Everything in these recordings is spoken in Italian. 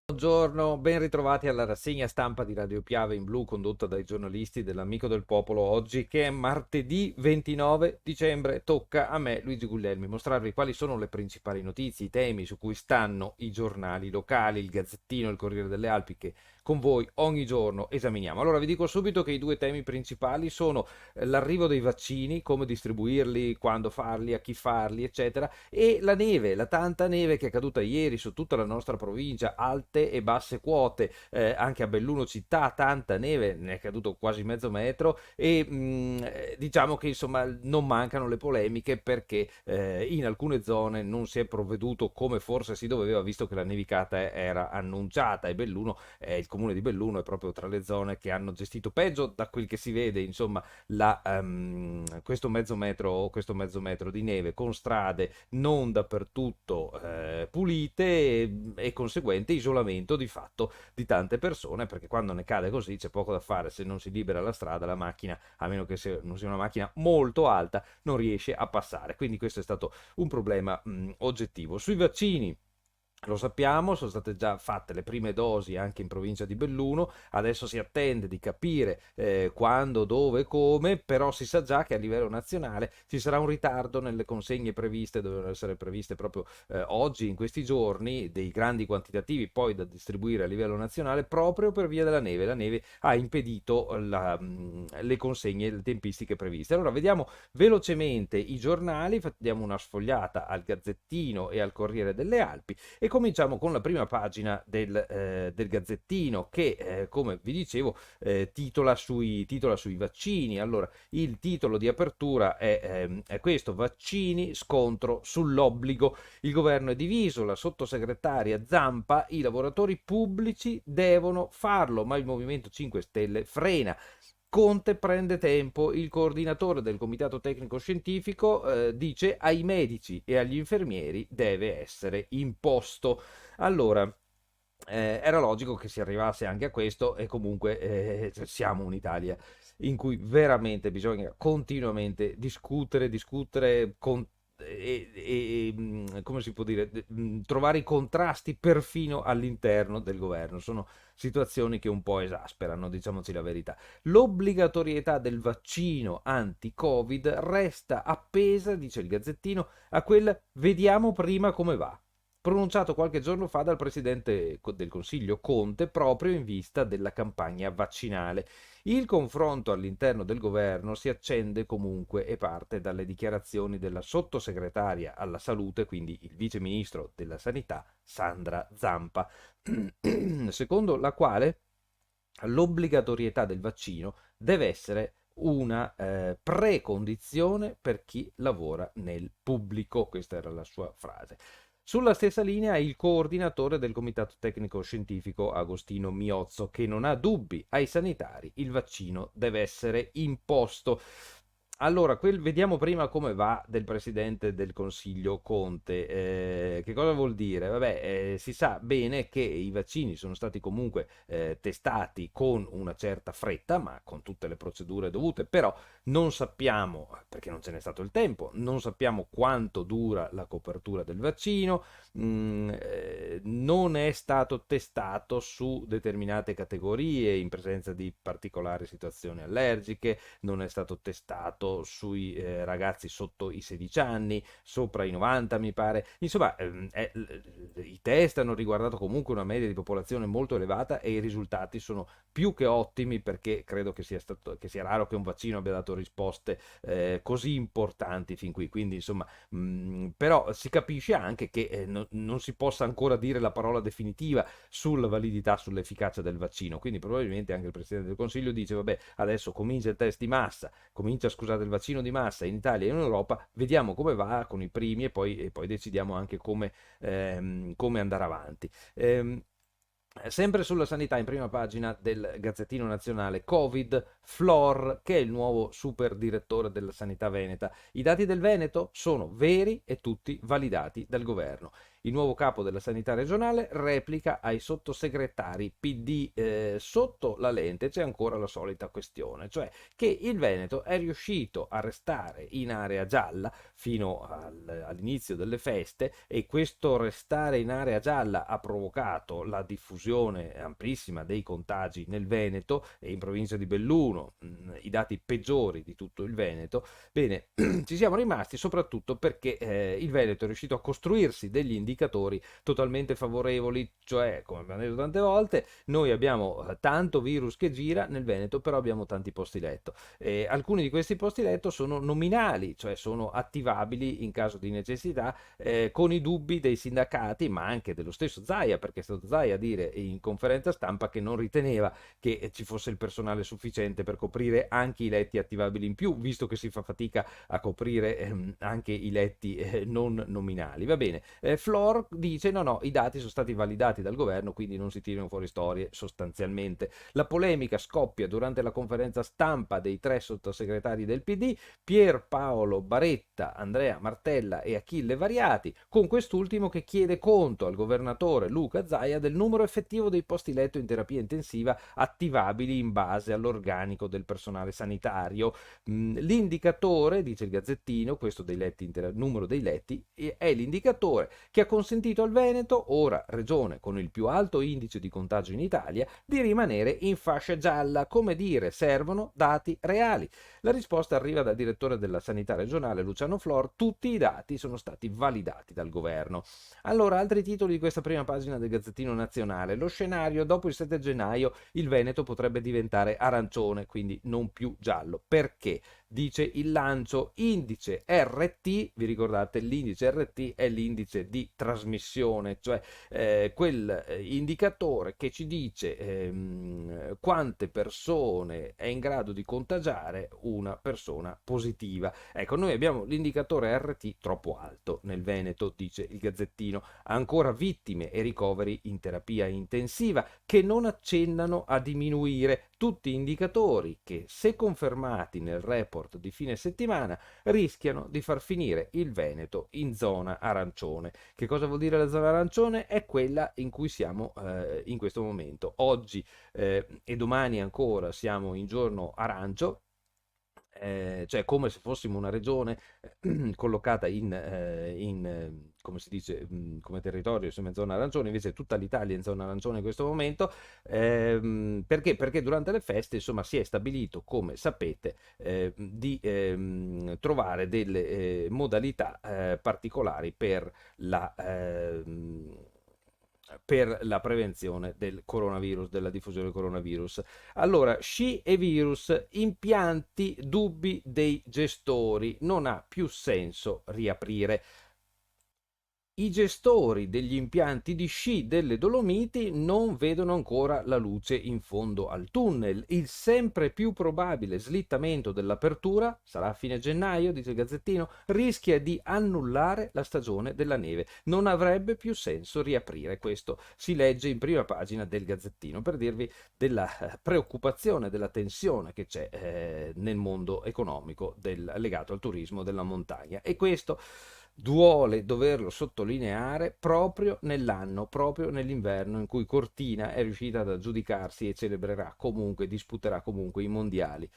Buongiorno, ben ritrovati alla rassegna stampa di Radio Piave in Blu condotta dai giornalisti dell'Amico del Popolo. Oggi che è martedì 29 dicembre tocca a me, Luigi Guglielmi, mostrarvi quali sono le principali notizie, i temi su cui stanno i giornali locali, il Gazzettino, il Corriere delle Alpi che con voi ogni giorno esaminiamo. Allora vi dico subito che i due temi principali sono l'arrivo dei vaccini, come distribuirli, quando farli, a chi farli, eccetera, e la neve, la tanta neve che è caduta ieri su tutta la nostra provincia, alte e basse quote, anche a Belluno città, tanta neve, ne è caduto quasi mezzo metro e diciamo che insomma non mancano le polemiche perché in alcune zone non si è provveduto come forse si doveva, visto che la nevicata era annunciata e Belluno, il comune di Belluno è proprio tra le zone che hanno gestito peggio da quel che si vede, insomma, questo mezzo metro di neve con strade non dappertutto pulite e conseguente isolamento di fatto di tante persone, perché quando ne cade così c'è poco da fare, se non si libera la strada la macchina, a meno che non sia una macchina molto alta, non riesce a passare. Quindi questo è stato un problema oggettivo. Sui vaccini, lo sappiamo, sono state già fatte le prime dosi anche in provincia di Belluno, adesso si attende di capire quando, dove e come, però si sa già che a livello nazionale ci sarà un ritardo nelle consegne previste, dovevano essere previste proprio oggi, in questi giorni, dei grandi quantitativi poi da distribuire a livello nazionale proprio per via della neve. La neve ha impedito le consegne, le tempistiche previste. Allora vediamo velocemente i giornali, diamo una sfogliata al Gazzettino e al Corriere delle Alpi e cominciamo con la prima pagina del Gazzettino che, come vi dicevo, titola sui vaccini. Allora, il titolo di apertura è questo: vaccini, scontro sull'obbligo. Il governo è diviso, la sottosegretaria Zampa, i lavoratori pubblici devono farlo, ma il Movimento 5 Stelle frena. Conte prende tempo, il coordinatore del comitato tecnico scientifico dice ai medici e agli infermieri deve essere imposto. Allora, era logico che si arrivasse anche a questo e comunque siamo un'Italia in cui veramente bisogna continuamente discutere come si può dire, trovare i contrasti perfino all'interno del governo. Sono situazioni che un po' esasperano, diciamoci la verità. L'obbligatorietà del vaccino anti-Covid resta appesa, dice il Gazzettino, a quel vediamo prima come va, pronunciato qualche giorno fa dal presidente del Consiglio Conte proprio in vista della campagna vaccinale. Il confronto all'interno del governo si accende comunque e parte dalle dichiarazioni della sottosegretaria alla salute, quindi il vice ministro della sanità, Sandra Zampa, secondo la quale l'obbligatorietà del vaccino deve essere una precondizione per chi lavora nel pubblico. Questa era la sua frase. Sulla stessa linea il coordinatore del Comitato Tecnico Scientifico Agostino Miozzo, che non ha dubbi ai sanitari, il vaccino deve essere imposto. Allora, vediamo prima come va del Presidente del Consiglio Conte. Che cosa vuol dire? Vabbè, si sa bene che i vaccini sono stati comunque testati con una certa fretta, ma con tutte le procedure dovute, però non sappiamo, perché non ce n'è stato il tempo, non sappiamo quanto dura la copertura del vaccino, non è stato testato su determinate categorie in presenza di particolari situazioni allergiche, non è stato testato sui ragazzi sotto i 16 anni, sopra i 90 mi pare, insomma i test hanno riguardato comunque una media di popolazione molto elevata e i risultati sono più che ottimi, perché credo che sia raro che un vaccino abbia dato risposte così importanti fin qui, quindi insomma però si capisce anche che non si possa ancora dire la parola definitiva sulla validità, sull'efficacia del vaccino, quindi probabilmente anche il Presidente del Consiglio dice vabbè, adesso comincia il test di massa, scusate, il vaccino di massa in Italia e in Europa, vediamo come va con i primi e poi decidiamo anche come andare avanti. Sempre sulla sanità, in prima pagina del Gazzettino Nazionale, Covid, Flor, che è il nuovo super direttore della sanità veneta. I dati del Veneto sono veri e tutti validati dal governo. Il nuovo capo della sanità regionale replica ai sottosegretari PD. Sotto la lente c'è ancora la solita questione, cioè che il Veneto è riuscito a restare in area gialla fino all'inizio delle feste, e questo restare in area gialla ha provocato la diffusione amplissima dei contagi nel Veneto e in provincia di Belluno, i dati peggiori di tutto il Veneto. Bene, ci siamo rimasti soprattutto perché il Veneto è riuscito a costruirsi degli indicatori totalmente favorevoli, cioè, come abbiamo detto tante volte, noi abbiamo tanto virus che gira nel Veneto, però abbiamo tanti posti letto. Alcuni di questi posti letto sono nominali, cioè sono attivabili in caso di necessità, con i dubbi dei sindacati, ma anche dello stesso Zaia, perché è stato Zaia a dire in conferenza stampa che non riteneva che ci fosse il personale sufficiente per coprire anche i letti attivabili in più, visto che si fa fatica a coprire anche i letti non nominali. Va bene, Flor dice no, i dati sono stati validati dal governo, quindi non si tirano fuori storie sostanzialmente. La polemica scoppia durante la conferenza stampa dei tre sottosegretari del PD, Pierpaolo Baretta, Andrea Martella e Achille Variati, con quest'ultimo che chiede conto al governatore Luca Zaia del numero effettivo dei posti letto in terapia intensiva attivabili in base all'organico del personale sanitario. L'indicatore, dice il Gazzettino, questo dei letti, numero dei letti, è l'indicatore che ha consentito al Veneto, ora regione con il più alto indice di contagio in Italia, di rimanere in fascia gialla, come dire, servono dati reali. La risposta arriva dal direttore della sanità regionale Luciano Flor: tutti i dati sono stati validati dal governo. Allora, altri titoli di questa prima pagina del Gazzettino Nazionale: lo scenario dopo il 7 gennaio, il Veneto potrebbe diventare arancione, quindi non più giallo. Perché? Dice il Lancio, indice RT, vi ricordate l'indice RT è l'indice di trasmissione, cioè quel indicatore che ci dice quante persone è in grado di contagiare una persona positiva. Ecco, noi abbiamo l'indicatore RT troppo alto nel Veneto, dice il Gazzettino, ancora vittime e ricoveri in terapia intensiva che non accennano a diminuire, tutti indicatori che, se confermati nel report di fine settimana, rischiano di far finire il Veneto in zona arancione. Che cosa vuol dire la zona arancione? È quella in cui siamo in questo momento. Oggi e domani ancora siamo in giorno arancio, cioè come se fossimo una regione collocata come si dice, come territorio, insomma, in zona arancione. Invece tutta l'Italia è in zona arancione in questo momento. Perché? Perché durante le feste, insomma, si è stabilito, come sapete, di trovare delle modalità particolari per la prevenzione del coronavirus, della diffusione del coronavirus. Allora, sci e virus, impianti, dubbi dei gestori, non ha più senso riaprire. I gestori degli impianti di sci delle Dolomiti non vedono ancora la luce in fondo al tunnel. Il sempre più probabile slittamento dell'apertura, sarà a fine gennaio, dice il Gazzettino, rischia di annullare la stagione della neve. Non avrebbe più senso riaprire. Questo si legge in prima pagina del Gazzettino, per dirvi della preoccupazione, della tensione che c'è nel mondo economico legato al turismo della montagna. E questo duole doverlo sottolineare proprio nell'anno, proprio nell'inverno in cui Cortina è riuscita ad aggiudicarsi e celebrerà comunque, disputerà comunque i mondiali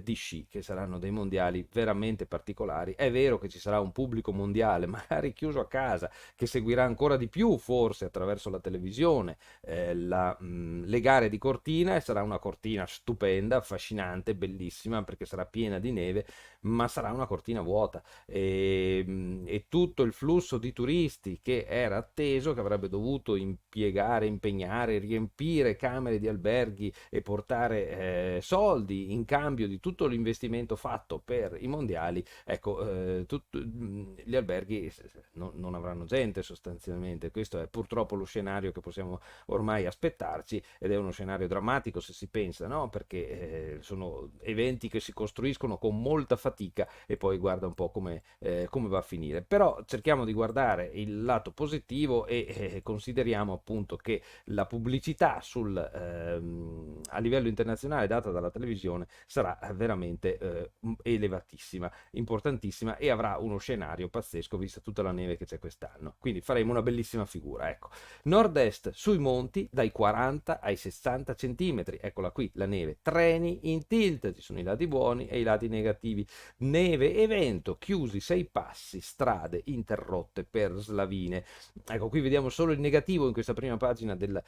di sci, che saranno dei mondiali veramente particolari. È vero che ci sarà un pubblico mondiale, magari chiuso a casa, che seguirà ancora di più forse attraverso la televisione le gare di Cortina, e sarà una Cortina stupenda, affascinante, bellissima, perché sarà piena di neve, ma sarà una Cortina vuota. E tutto il flusso di turisti che era atteso, che avrebbe dovuto impegnare, riempire camere di alberghi e portare soldi in cambio di tutto l'investimento fatto per i mondiali, ecco, gli alberghi non avranno gente sostanzialmente. Questo è purtroppo lo scenario che possiamo ormai aspettarci, ed è uno scenario drammatico se si pensa, no? Perché sono eventi che si costruiscono con molta fatica e poi guarda un po' come va a finire. però cerchiamo di guardare il lato positivo e consideriamo appunto che la pubblicità a livello internazionale data dalla televisione sarà veramente elevatissima, importantissima e avrà uno scenario pazzesco vista tutta la neve che c'è quest'anno. Quindi faremo una bellissima figura, ecco. Nord-est sui monti dai 40 ai 60 centimetri, eccola qui la neve. Treni in tilt, ci sono i lati buoni e i lati negativi. Neve e vento, chiusi 6 passi, strade interrotte per slavine. Ecco, qui vediamo solo il negativo in questa prima pagina del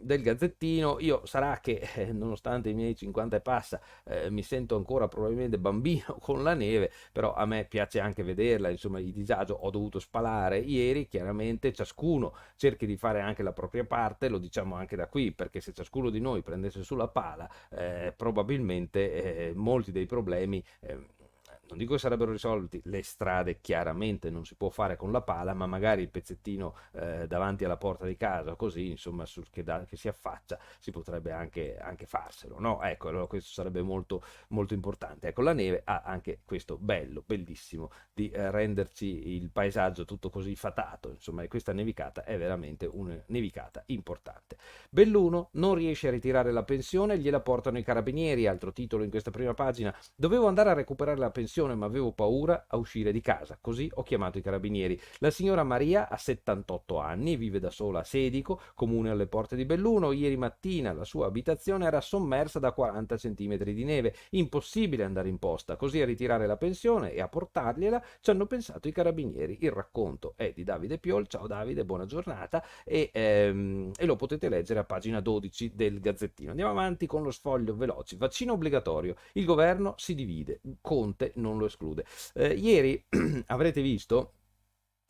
Gazzettino. Io sarà che, nonostante i miei 50 e passa, mi sento ancora probabilmente bambino con la neve, però a me piace anche vederla, insomma, il disagio. Ho dovuto spalare ieri, chiaramente ciascuno cerchi di fare anche la propria parte, lo diciamo anche da qui, perché se ciascuno di noi prendesse sulla pala, probabilmente molti dei problemi non dico che sarebbero risolti, le strade chiaramente non si può fare con la pala, ma magari il pezzettino davanti alla porta di casa, così insomma che si affaccia, si potrebbe anche farselo, no? Ecco, allora questo sarebbe molto, molto importante. Ecco, la neve ha anche questo bello, bellissimo, di renderci il paesaggio tutto così fatato, insomma, e questa nevicata è veramente una nevicata importante. Belluno non riesce a ritirare la pensione, gliela portano i carabinieri, altro titolo in questa prima pagina. Dovevo andare a recuperare la pensione, ma avevo paura a uscire di casa, così ho chiamato i carabinieri. La signora Maria ha 78 anni, vive da sola a Sedico, comune alle porte di Belluno. Ieri mattina la sua abitazione era sommersa da 40 centimetri di neve, impossibile andare in posta, così a ritirare la pensione e a portargliela ci hanno pensato i carabinieri. Il racconto è di Davide Piol. Ciao Davide, buona giornata, e lo potete leggere a pagina 12 del Gazzettino. Andiamo avanti con lo sfoglio veloci. Vaccino obbligatorio, il governo si divide, Conte non lo esclude. Ieri avrete visto,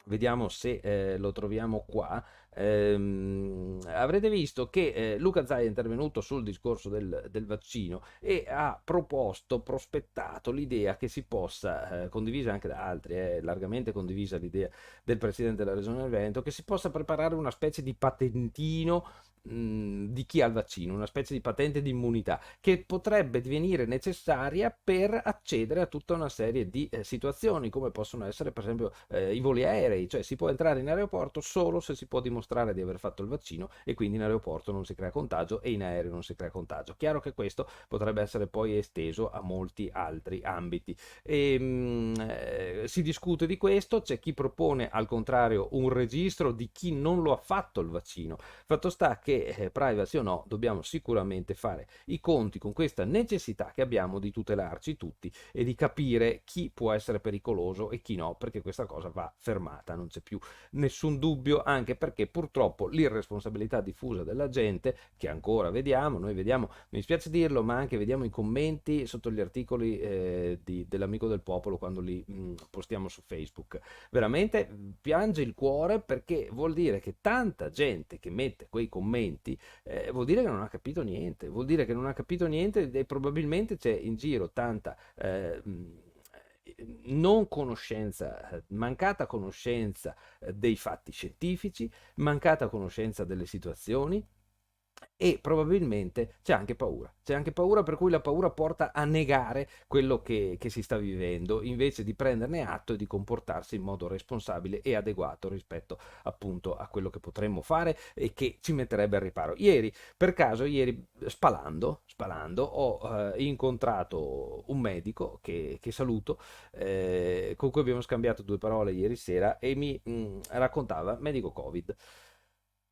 vediamo se lo troviamo qua. Avrete visto che Luca Zaia è intervenuto sul discorso del vaccino e ha prospettato l'idea che si possa, condivisa anche da altri, largamente condivisa l'idea del presidente della regione Veneto, che si possa preparare una specie di patentino di chi ha il vaccino, una specie di patente di immunità che potrebbe divenire necessaria per accedere a tutta una serie di situazioni, come possono essere per esempio i voli aerei, cioè si può entrare in aeroporto solo se si può dimostrare di aver fatto il vaccino e quindi in aeroporto non si crea contagio e in aereo non si crea contagio. Chiaro che questo potrebbe essere poi esteso a molti altri ambiti. Si discute di questo, c'è chi propone al contrario un registro di chi non lo ha fatto il vaccino. Fatto sta che privacy o no, dobbiamo sicuramente fare i conti con questa necessità che abbiamo di tutelarci tutti e di capire chi può essere pericoloso e chi no, perché questa cosa va fermata, non c'è più nessun dubbio, anche perché purtroppo l'irresponsabilità diffusa della gente, che ancora vediamo, noi vediamo, mi dispiace dirlo, ma anche vediamo i commenti sotto gli articoli dell'Amico del Popolo quando li postiamo su Facebook, veramente piange il cuore, perché vuol dire che tanta gente che mette quei commenti vuol dire che non ha capito niente, vuol dire che non ha capito niente e probabilmente c'è in giro tanta non conoscenza, mancata conoscenza dei fatti scientifici, mancata conoscenza delle situazioni, e probabilmente c'è anche paura, per cui la paura porta a negare quello che si sta vivendo, invece di prenderne atto e di comportarsi in modo responsabile e adeguato rispetto appunto a quello che potremmo fare e che ci metterebbe al riparo. Per caso, spalando, ho incontrato un medico che saluto, con cui abbiamo scambiato due parole ieri sera, e mi raccontava, medico Covid,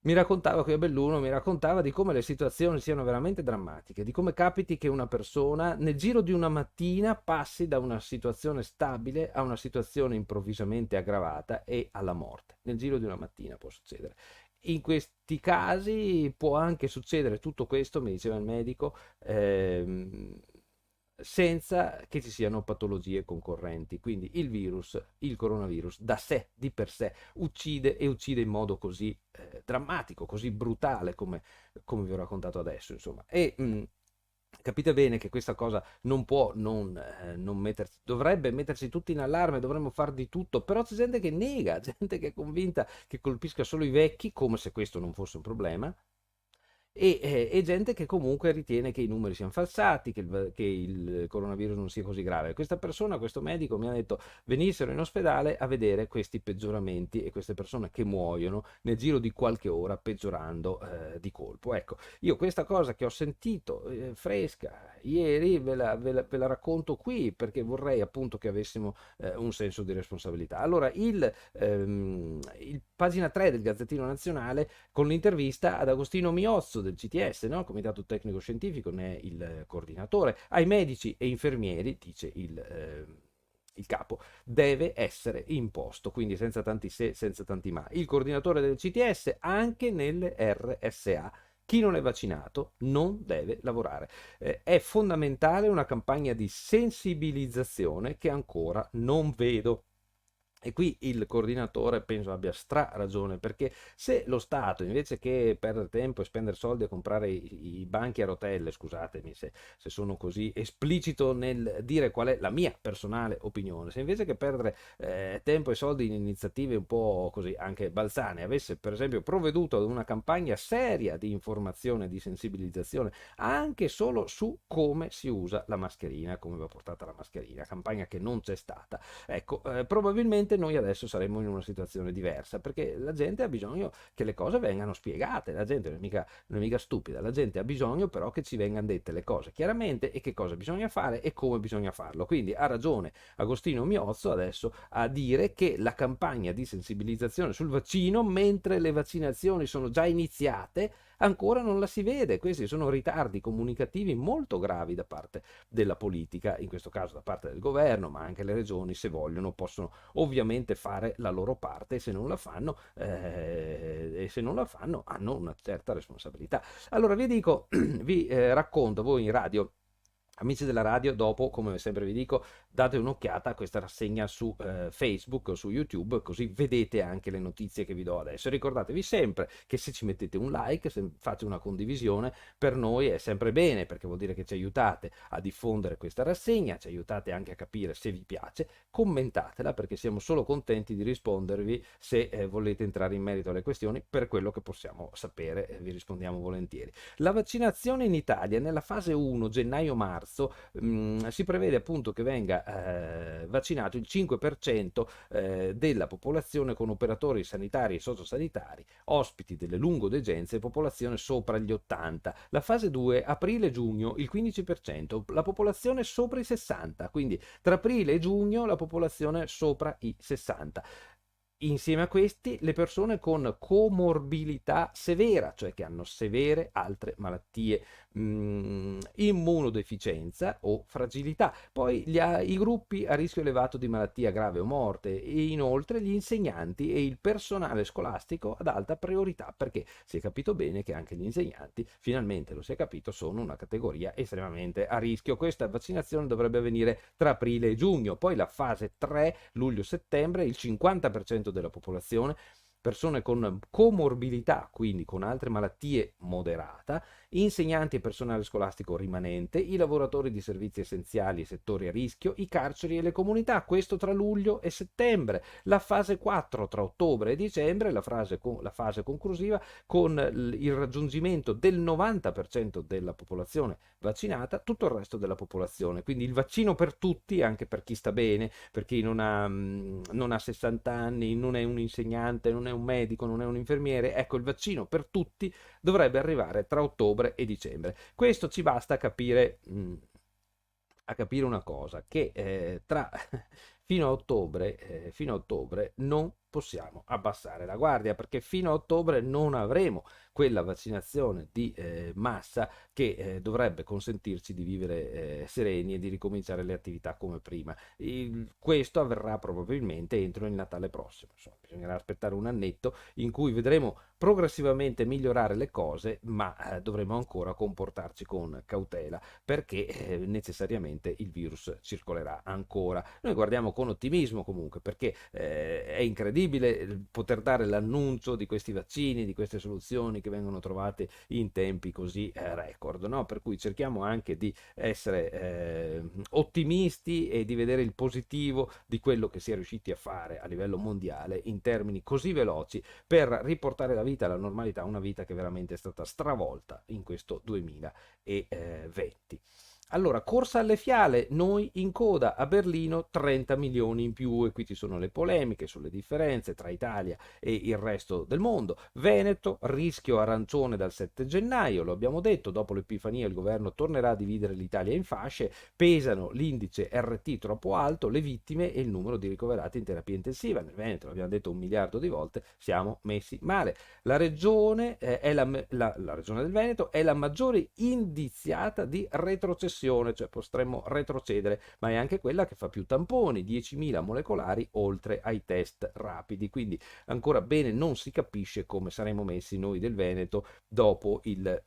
mi raccontava qui a Belluno, mi raccontava di come le situazioni siano veramente drammatiche, di come capiti che una persona nel giro di una mattina passi da una situazione stabile a una situazione improvvisamente aggravata e alla morte. Nel giro di una mattina può succedere. In questi casi può anche succedere tutto questo, mi diceva il medico, senza che ci siano patologie concorrenti. Quindi il coronavirus da sé, di per sé, uccide, e uccide in modo così drammatico, così brutale come vi ho raccontato adesso, insomma. Capite bene che questa cosa non può non mettersi, dovrebbe mettersi tutti in allarme, dovremmo far di tutto, però c'è gente che nega, gente che è convinta che colpisca solo i vecchi, come se questo non fosse un problema, e gente che comunque ritiene che i numeri siano falsati, che il coronavirus non sia così grave. Questa persona, questo medico mi ha detto venissero in ospedale a vedere questi peggioramenti e queste persone che muoiono nel giro di qualche ora peggiorando di colpo. Ecco, io questa cosa che ho sentito fresca ieri ve la racconto qui perché vorrei appunto che avessimo un senso di responsabilità. Allora, il pagina 3 del Gazzettino Nazionale con l'intervista ad Agostino Miozzo del CTS, no? Comitato Tecnico Scientifico, ne è il coordinatore. Ai medici e infermieri, dice il capo, deve essere imposto, quindi senza tanti se, senza tanti ma. Il coordinatore del CTS anche nelle RSA. Chi non è vaccinato non deve lavorare. È fondamentale una campagna di sensibilizzazione che ancora non vedo. E qui il coordinatore penso abbia stra ragione, perché se lo Stato, invece che perdere tempo e spendere soldi a comprare i banchi a rotelle, scusatemi se sono così esplicito nel dire qual è la mia personale opinione, se invece che perdere tempo e soldi in iniziative un po' così anche balzane, avesse per esempio provveduto ad una campagna seria di informazione, di sensibilizzazione, anche solo su come si usa la mascherina, come va portata la mascherina, campagna che non c'è stata. Ecco, probabilmente noi adesso saremmo in una situazione diversa perché la gente ha bisogno che le cose vengano spiegate, la gente non è mica stupida, la gente ha bisogno però che ci vengano dette le cose chiaramente e che cosa bisogna fare e come bisogna farlo. Quindi ha ragione Agostino Miozzo adesso a dire che la campagna di sensibilizzazione sul vaccino, mentre le vaccinazioni sono già iniziate, ancora non la si vede. Questi sono ritardi comunicativi molto gravi da parte della politica, in questo caso da parte del governo, ma anche le regioni, se vogliono, possono ovviamente fare la loro parte e se non la fanno hanno una certa responsabilità. Allora vi dico, vi racconto voi in radio. Amici della radio, dopo, come sempre vi dico, date un'occhiata a questa rassegna su Facebook o su YouTube, così vedete anche le notizie che vi do adesso. Ricordatevi sempre che se ci mettete un like, se fate una condivisione, per noi è sempre bene, perché vuol dire che ci aiutate a diffondere questa rassegna, ci aiutate anche a capire se vi piace, commentatela perché siamo solo contenti di rispondervi se volete entrare in merito alle questioni, per quello che possiamo sapere vi rispondiamo volentieri. La vaccinazione in Italia nella fase 1, gennaio-marzo, si prevede appunto che venga vaccinato il 5% della popolazione con operatori sanitari e sociosanitari, ospiti delle lungodegenze e popolazione sopra gli 80. La fase 2, aprile-giugno, il 15%, la popolazione sopra i 60, quindi tra aprile e giugno la popolazione sopra i 60. Insieme a questi le persone con comorbilità severa, cioè che hanno severe altre malattie, immunodeficienza o fragilità. Poi i gruppi a rischio elevato di malattia grave o morte e inoltre gli insegnanti e il personale scolastico ad alta priorità, perché si è capito bene che anche gli insegnanti, finalmente lo si è capito, sono una categoria estremamente a rischio. Questa vaccinazione dovrebbe avvenire tra aprile e giugno, poi la fase 3, luglio-settembre, il 50% della popolazione, persone con comorbilità, quindi con altre malattie moderata, insegnanti e personale scolastico rimanente, i lavoratori di servizi essenziali e settori a rischio, i carceri e le comunità, questo tra luglio e settembre, la fase 4 tra ottobre e dicembre, la fase conclusiva con il raggiungimento del 90% della popolazione vaccinata, tutto il resto della popolazione, quindi il vaccino per tutti, anche per chi sta bene, per chi non ha 60 anni, non è un insegnante, non è un medico, non è un infermiere, ecco il vaccino per tutti dovrebbe arrivare tra ottobre e dicembre. Questo ci basta a capire una cosa, che fino a ottobre non possiamo abbassare la guardia, perché fino a ottobre non avremo quella vaccinazione di massa che dovrebbe consentirci di vivere sereni e di ricominciare le attività come prima. Questo avverrà probabilmente entro il Natale prossimo. Insomma, bisognerà aspettare un annetto in cui vedremo progressivamente migliorare le cose, ma dovremo ancora comportarci con cautela perché necessariamente il virus circolerà ancora. Noi guardiamo con ottimismo comunque perché è incredibile poter dare l'annuncio di questi vaccini, di queste soluzioni che vengono trovate in tempi così record, no? Per cui cerchiamo anche di essere ottimisti e di vedere il positivo di quello che si è riusciti a fare a livello mondiale in in termini così veloci per riportare la vita alla normalità, una vita che veramente è stata stravolta in questo 2020. Allora, corsa alle fiale, noi in coda a Berlino 30 milioni in più e qui ci sono le polemiche sulle differenze tra Italia e il resto del mondo. Veneto, rischio arancione dal 7 gennaio, lo abbiamo detto, dopo l'Epifania il governo tornerà a dividere l'Italia in fasce, pesano l'indice RT troppo alto, le vittime e il numero di ricoverati in terapia intensiva. Nel Veneto, l'abbiamo detto 1 miliardo di volte, siamo messi male. La regione, la regione del Veneto è la maggiore indiziata di retrocessione, cioè potremmo retrocedere, ma è anche quella che fa più tamponi, 10.000 molecolari oltre ai test rapidi, quindi ancora bene non si capisce come saremo messi noi del Veneto dopo il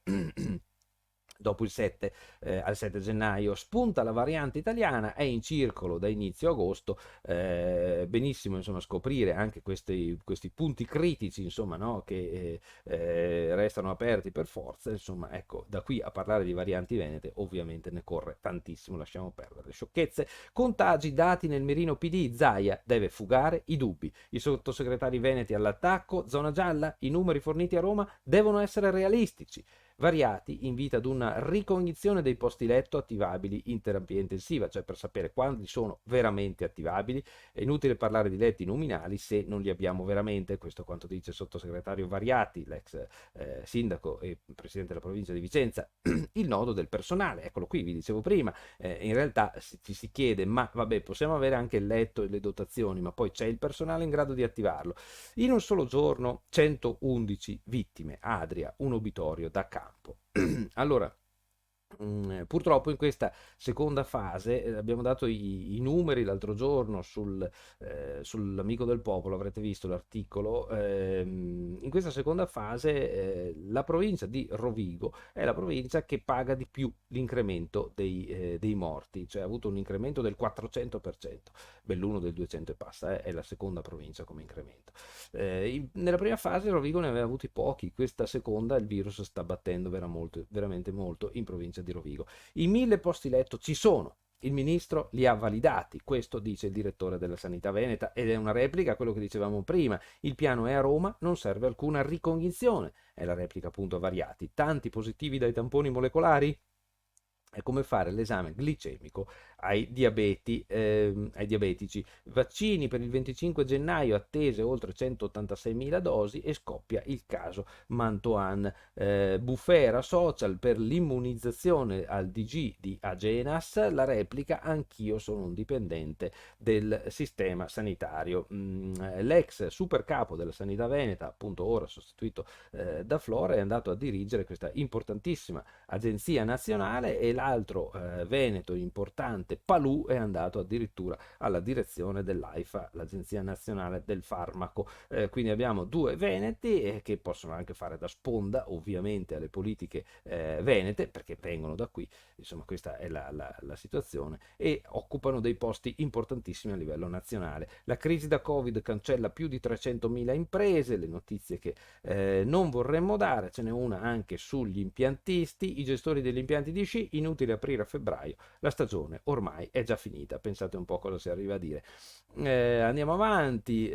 dopo il 7, al 7 gennaio. Spunta la variante italiana, è in circolo da inizio agosto, benissimo insomma scoprire anche questi punti critici insomma, no, che restano aperti per forza, insomma ecco, da qui a parlare di varianti venete ovviamente ne corre tantissimo, lasciamo perdere le sciocchezze. Contagi dati nel mirino PD, Zaia deve fugare i dubbi, i sottosegretari veneti all'attacco, zona gialla, i numeri forniti a Roma devono essere realistici. Variati invita ad una ricognizione dei posti letto attivabili in terapia intensiva, cioè per sapere quanti sono veramente attivabili. È inutile parlare di letti nominali se non li abbiamo veramente, questo è quanto dice il sottosegretario Variati, l'ex sindaco e presidente della provincia di Vicenza. Il nodo del personale, eccolo qui, vi dicevo prima, in realtà ci si chiede, ma vabbè, possiamo avere anche il letto e le dotazioni, ma poi c'è il personale in grado di attivarlo. In un solo giorno 111 vittime, Adria, un obitorio da campo. Allora, purtroppo in questa seconda fase abbiamo dato i numeri l'altro giorno sull'Amico del Popolo, avrete visto l'articolo. In questa seconda fase la provincia di Rovigo è la provincia che paga di più l'incremento dei morti, cioè ha avuto un incremento del 400%. Belluno del 200 e passa, è la seconda provincia come incremento. Nella prima fase Rovigo ne aveva avuti pochi, questa seconda il virus sta battendo veramente molto in provincia di Rovigo. I 1.000 posti letto ci sono, il ministro li ha validati, questo dice il direttore della sanità veneta ed è una replica a quello che dicevamo prima, il piano è a Roma, non serve alcuna ricognizione, è la replica appunto a Variati, tanti positivi dai tamponi molecolari? È come fare l'esame glicemico ai diabetici. Vaccini per il 25 gennaio, attese oltre 186.000 dosi e scoppia il caso Mantoan. Bufera social per l'immunizzazione al DG di Agenas, la replica, anch'io sono un dipendente del sistema sanitario. L'ex super capo della sanità veneta, appunto ora sostituito da Flora, è andato a dirigere questa importantissima agenzia nazionale e l'altro veneto importante, Palù, è andato addirittura alla direzione dell'AIFA, l'Agenzia Nazionale del Farmaco. Quindi abbiamo due veneti che possono anche fare da sponda ovviamente alle politiche venete perché vengono da qui, insomma questa è la situazione, e occupano dei posti importantissimi a livello nazionale. La crisi da Covid cancella più di 300.000 imprese, le notizie che non vorremmo dare, ce n'è una anche sugli impiantisti, i gestori degli impianti di sci, inutile aprire a febbraio, la stagione ormai è già finita, pensate un po' cosa si arriva a dire. Andiamo avanti.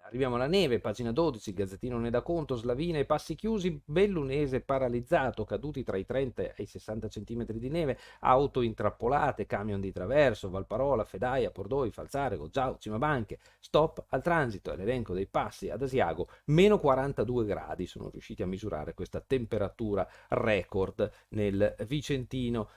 Arriviamo alla neve, pagina 12, Gazzettino ne dà conto, Slavina e passi chiusi, Bellunese paralizzato, caduti tra i 30 e i 60 cm di neve, auto intrappolate, camion di traverso, Valparola, Fedaia, Pordoi, Falzarego, Giau, Cimabanche, stop al transito, è l'elenco dei passi ad Asiago, meno 42 gradi, sono riusciti a misurare questa temperatura record nel Vicentino.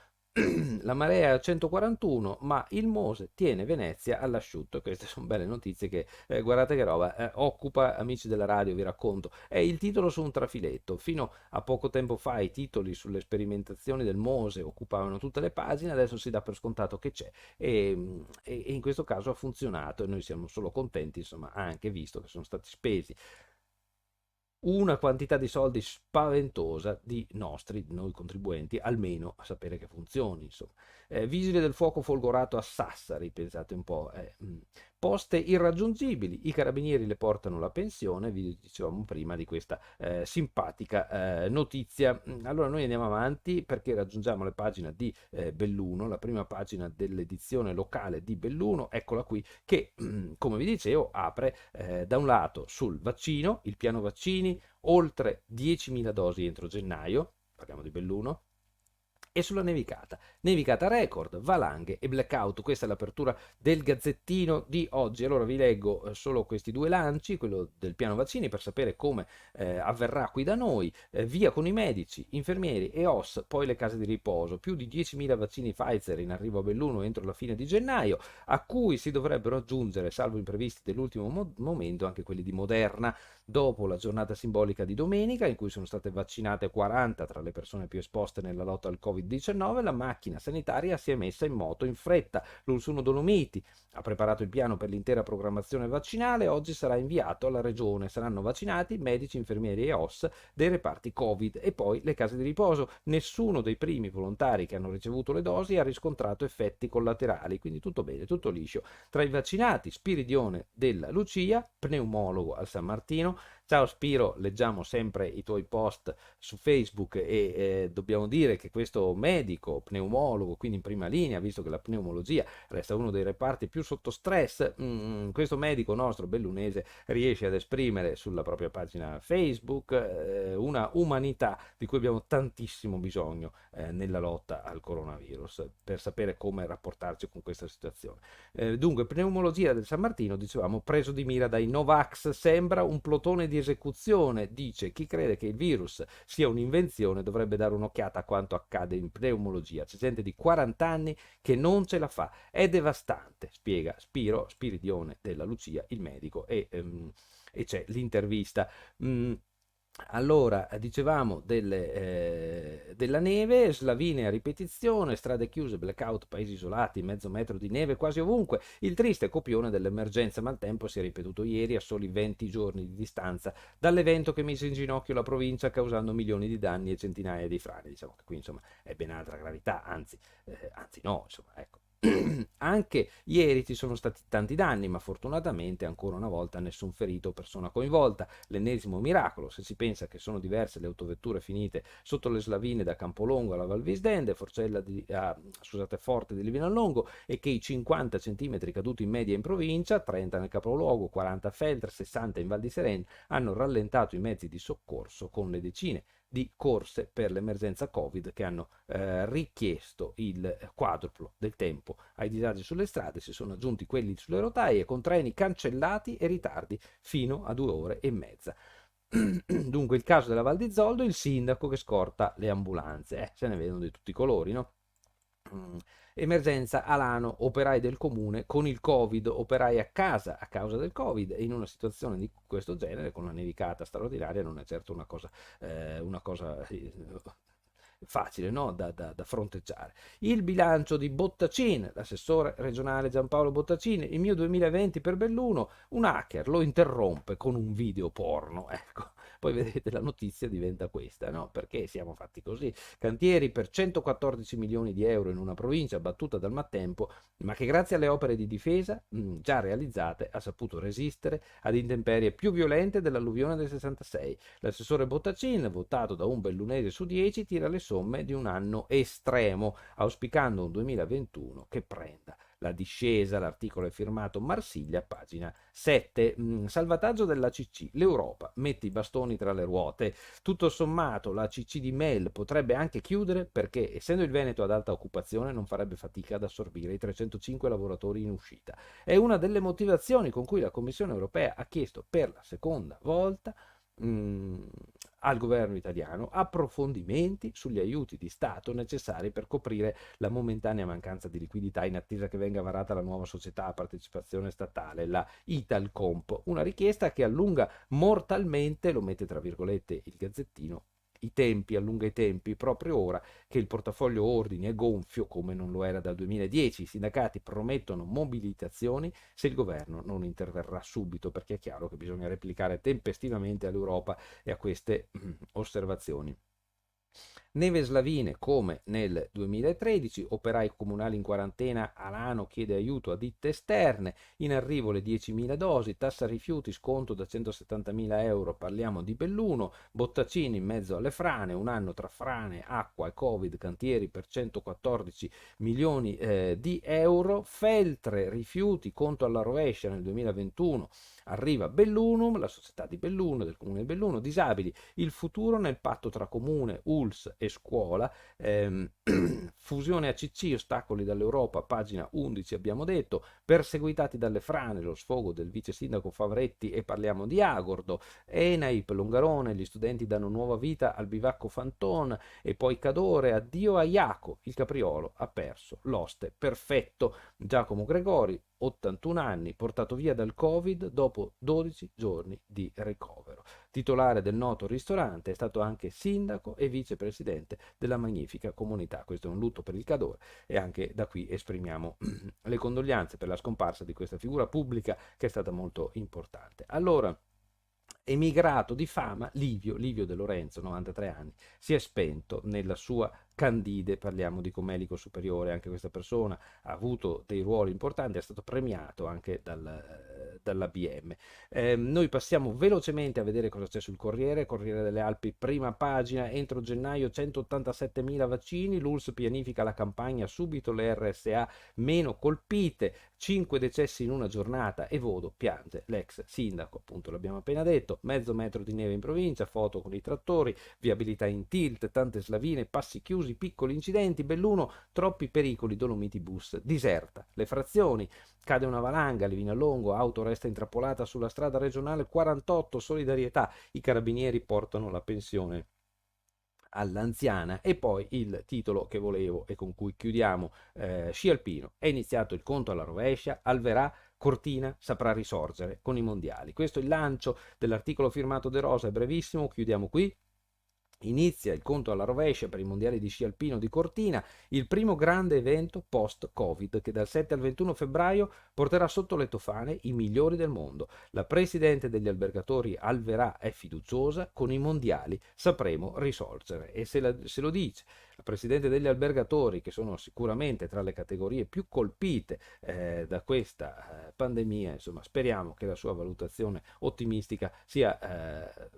La marea è a 141, ma il Mose tiene Venezia all'asciutto. Queste sono belle notizie che, guardate che roba, occupa, amici della radio, vi racconto. È il titolo su un trafiletto. Fino a poco tempo fa i titoli sulle sperimentazioni del Mose occupavano tutte le pagine, adesso si dà per scontato che c'è. E in questo caso ha funzionato e noi siamo solo contenti, insomma, anche visto che sono stati spesi una quantità di soldi spaventosa di noi contribuenti, almeno a sapere che funzioni, insomma. Vigili del fuoco folgorato a Sassari, pensate un po', poste irraggiungibili, i carabinieri le portano alla pensione, vi dicevamo prima di questa simpatica notizia. Allora noi andiamo avanti perché raggiungiamo la pagina di Belluno, la prima pagina dell'edizione locale di Belluno, eccola qui, che come vi dicevo apre da un lato sul vaccino, il piano vaccini, oltre 10.000 dosi entro gennaio, parliamo di Belluno, e sulla nevicata record, valanghe e blackout. Questa è l'apertura del Gazzettino di oggi. Allora vi leggo solo questi due lanci, quello del piano vaccini per sapere come avverrà qui da noi, via con i medici, infermieri e OS, poi le case di riposo, più di 10.000 vaccini Pfizer in arrivo a Belluno entro la fine di gennaio, a cui si dovrebbero aggiungere, salvo imprevisti dell'ultimo momento, anche quelli di Moderna, dopo la giornata simbolica di domenica in cui sono state vaccinate 40 tra le persone più esposte nella lotta al Covid-19, la macchina sanitaria si è messa in moto in fretta. L'Ulsuno Dolomiti ha preparato il piano per l'intera programmazione vaccinale, oggi sarà inviato alla regione, saranno vaccinati medici, infermieri e OS dei reparti Covid e poi le case di riposo. Nessuno dei primi volontari che hanno ricevuto le dosi ha riscontrato effetti collaterali, quindi tutto bene, tutto liscio. Tra i vaccinati Spiridione della Lucia, pneumologo al San Martino. Ciao Spiro, leggiamo sempre i tuoi post su Facebook e dobbiamo dire che questo medico pneumologo, quindi in prima linea, visto che la pneumologia resta uno dei reparti più sotto stress, questo medico nostro bellunese riesce ad esprimere sulla propria pagina Facebook una umanità di cui abbiamo tantissimo bisogno nella lotta al coronavirus, per sapere come rapportarci con questa situazione. Dunque, pneumologia del San Martino, dicevamo, preso di mira dai Novax, sembra un plotone di esecuzione, dice chi crede che il virus sia un'invenzione dovrebbe dare un'occhiata a quanto accade in pneumologia. C'è gente di 40 anni che non ce la fa, è devastante, spiega Spiridione della Lucia, il medico, e c'è l'intervista. Allora, dicevamo della neve, slavine a ripetizione, strade chiuse, blackout, paesi isolati, mezzo metro di neve quasi ovunque. Il triste copione dell'emergenza maltempo si è ripetuto ieri a soli 20 giorni di distanza dall'evento che mise in ginocchio la provincia causando milioni di danni e centinaia di frane. Diciamo che qui insomma è ben altra gravità, anzi no, insomma, ecco. Anche ieri ci sono stati tanti danni, ma fortunatamente ancora una volta nessun ferito o persona coinvolta. L'ennesimo miracolo, se si pensa che sono diverse le autovetture finite sotto le slavine da Campolongo alla Val Visdente, Forte di Livinallongo, e che i 50 centimetri caduti in media in provincia, 30 nel capoluogo, 40 a Feltre, 60 in Val di Serena, hanno rallentato i mezzi di soccorso con le decine di corse per l'emergenza Covid che hanno richiesto il quadruplo del tempo ai disagi sulle strade. Si sono aggiunti quelli sulle rotaie con treni cancellati e ritardi fino a 2 ore e mezza. Dunque il caso della Val di Zoldo, il sindaco che scorta le ambulanze, se ne vedono di tutti i colori, no? Emergenza Alano, operai del comune con il Covid, operai a casa a causa del Covid, e in una situazione di questo genere, con una nevicata straordinaria, non è certo una cosa facile, no? da fronteggiare. Il bilancio di Bottacin, l'assessore regionale Giampaolo Bottacin, il mio 2020 per Belluno, un hacker lo interrompe con un video porno, ecco. Poi vedete la notizia diventa questa, no? Perché siamo fatti così. Cantieri per 114 milioni di euro in una provincia battuta dal maltempo, ma che grazie alle opere di difesa già realizzate ha saputo resistere ad intemperie più violente dell'alluvione del 66. L'assessore Bottacin, votato da un bellunese su 10, tira le somme di un anno estremo, auspicando un 2021 che prenda la discesa. L'articolo è firmato Marsiglia, pagina 7. Salvataggio della CC. L'Europa mette i bastoni tra le ruote. Tutto sommato la CC di Mel potrebbe anche chiudere perché, essendo il Veneto ad alta occupazione, non farebbe fatica ad assorbire i 305 lavoratori in uscita. È una delle motivazioni con cui la Commissione europea ha chiesto per la seconda volta al governo italiano approfondimenti sugli aiuti di Stato necessari per coprire la momentanea mancanza di liquidità in attesa che venga varata la nuova società a partecipazione statale, la Italcomp, una richiesta che allunga mortalmente, lo mette tra virgolette il Gazzettino, allunga i tempi proprio ora che il portafoglio ordini è gonfio come non lo era dal 2010. I sindacati promettono mobilitazioni se il governo non interverrà subito, perché è chiaro che bisogna replicare tempestivamente all'Europa e a queste osservazioni. Neve slavine come nel 2013, operai comunali in quarantena, Alano chiede aiuto a ditte esterne, in arrivo le 10.000 dosi, tassa rifiuti, sconto da 170.000 euro, parliamo di Belluno, Bottaccini in mezzo alle frane, un anno tra frane, acqua e Covid, cantieri per 114 milioni di euro, Feltre, rifiuti, conto alla rovescia nel 2021, arriva Bellunum, la società di Belluno, del comune di Belluno, disabili, il futuro nel patto tra comune, ULS e scuola, fusione ACC, ostacoli dall'Europa, pagina 11 abbiamo detto, perseguitati dalle frane, lo sfogo del vice sindaco Favretti e parliamo di Agordo, Enaip, Longarone, gli studenti danno nuova vita al bivacco Fanton e poi Cadore, addio a Iaco, il Capriolo ha perso l'oste perfetto, Giacomo Gregori, 81 anni, portato via dal Covid dopo 12 giorni di ricovero. Titolare del noto ristorante, è stato anche sindaco e vicepresidente della magnifica comunità. Questo è un lutto per il Cadore e anche da qui esprimiamo le condoglianze per la scomparsa di questa figura pubblica che è stata molto importante. Allora, emigrato di fama, Livio De Lorenzo, 93 anni, si è spento nella sua Candide, parliamo di Comelico Superiore, anche questa persona ha avuto dei ruoli importanti, è stato premiato anche dall'ABM. Noi passiamo velocemente a vedere cosa c'è sul Corriere delle Alpi, prima pagina, entro gennaio 187.000 vaccini, l'ULSS pianifica la campagna, subito le RSA meno colpite, 5 decessi in una giornata e Vodo piange l'ex sindaco, appunto l'abbiamo appena detto, mezzo metro di neve in provincia, foto con i trattori, viabilità in tilt, tante slavine, passi chiusi, piccoli incidenti, Belluno, troppi pericoli, Dolomiti Bus, diserta, le frazioni, cade una valanga, Livinallongo, auto resta intrappolata sulla strada regionale 48, solidarietà, i carabinieri portano la pensione all'anziana e poi il titolo che volevo e con cui chiudiamo, sci alpino, è iniziato il conto alla rovescia, Alverà, Cortina saprà risorgere con i mondiali. Questo è il lancio dell'articolo firmato De Rosa, è brevissimo, chiudiamo qui. Inizia il conto alla rovescia per i mondiali di sci alpino di Cortina, il primo grande evento post-Covid che dal 7 al 21 febbraio porterà sotto le tofane i migliori del mondo. La presidente degli albergatori Alverà è fiduciosa, con i mondiali sapremo risolvere e se lo dice la presidente degli albergatori, che sono sicuramente tra le categorie più colpite da questa pandemia, insomma speriamo che la sua valutazione ottimistica sia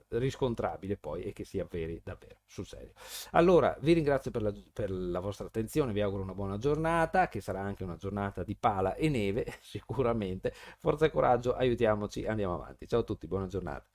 riscontrabile poi e che si avveri davvero sul serio. Allora vi ringrazio per la vostra attenzione, vi auguro una buona giornata, che sarà anche una giornata di pala e neve sicuramente. Forza e coraggio, aiutiamoci, andiamo avanti. Ciao a tutti, buona giornata.